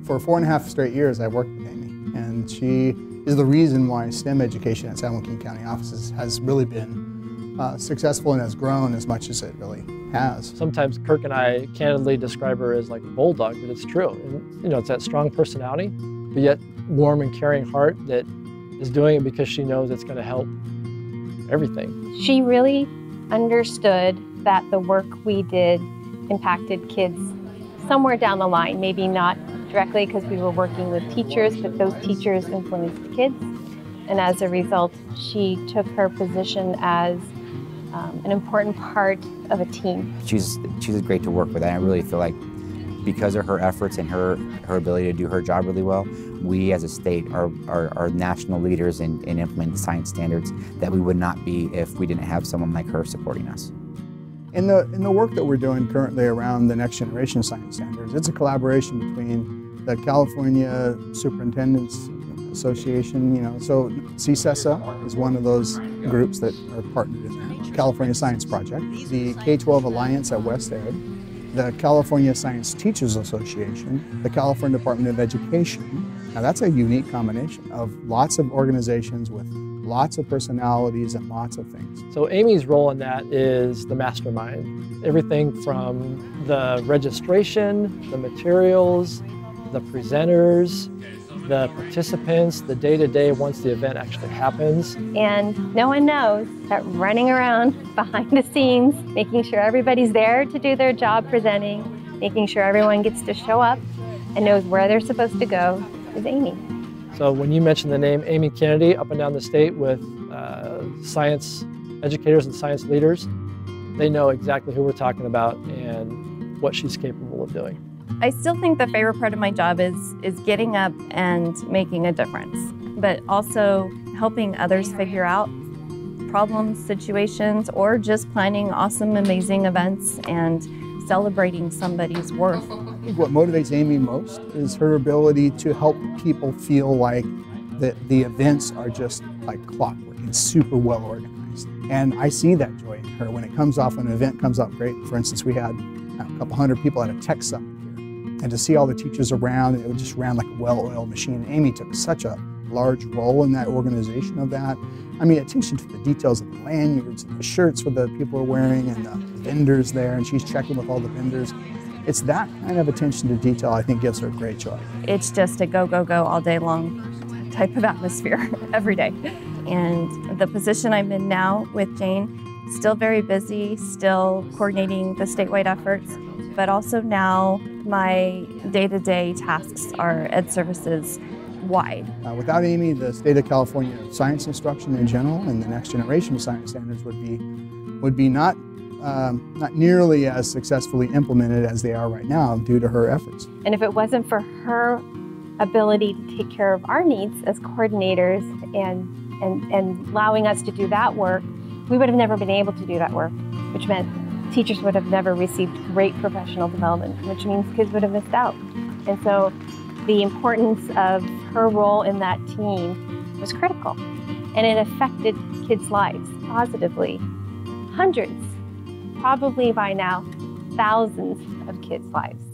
For 4.5 straight years, I've worked with Amy, and she is the reason why STEM education at San Joaquin County offices has really been successful and has grown as much as it really has. Sometimes Kirk and I candidly describe her as like a bulldog, but it's true. And, you know, it's that strong personality, but yet warm and caring heart that is doing it because she knows it's going to help everything. She really understood that the work we did impacted kids somewhere down the line, maybe not directly because we were working with teachers, but those teachers influenced the kids. And as a result, she took her position as an important part of a team. She's great to work with, and I really feel like because of her efforts and her ability to do her job really well, we as a state are national leaders in implementing science standards that we would not be if we didn't have someone like her supporting us. In the work that we're doing currently around the next generation science standards, it's a collaboration between the California Superintendents Association, so CSESA is one of those groups that are partnered in that, California Science Project, the K-12 Alliance at West Ed, the California Science Teachers Association, the California Department of Education. Now that's a unique combination of lots of organizations with lots of personalities and lots of things. So Amy's role in that is the mastermind. Everything from the registration, the materials, the presenters, the participants, the day-to-day once the event actually happens. And no one knows that running around behind the scenes, making sure everybody's there to do their job presenting, making sure everyone gets to show up and knows where they're supposed to go is Amy. So when you mention the name Amy Kennedy up and down the state with science educators and science leaders, they know exactly who we're talking about and what she's capable of doing. I still think the favorite part of my job is getting up and making a difference, but also helping others figure out problems, situations, or just planning awesome, amazing events and celebrating somebody's worth. I think what motivates Amy most is her ability to help people feel like that the events are just like clockwork and super well organized. And I see that joy in her when it comes off, when an event comes off great. For instance, we had a couple hundred people at a tech summit here. And to see all the teachers around, it just ran like a well-oiled machine. Amy took such a large role in that organization of that. I mean, attention to the details of the lanyards and the shirts for the people are wearing and the vendors there, and she's checking with all the vendors. It's that kind of attention to detail I think gives her great joy. It's just a go, go, go all day long type of atmosphere every day. And the position I'm in now with Jane, still very busy, still coordinating the statewide efforts, but also now my day-to-day tasks are ed services wide. Without Amy, the state of California science instruction in general and the next generation of science standards would be not nearly as successfly implemented as they are right now due to her efforts. And if it wasn't for her ability to take care of our needs as coordinators and allowing us to do that work, we would have never been able to do that work, which meant teachers would have never received great professional development, which means kids would have missed out. And so the importance of her role in that team was critical. And it affected kids' lives positively. Hundreds, probably by now, thousands of kids' lives.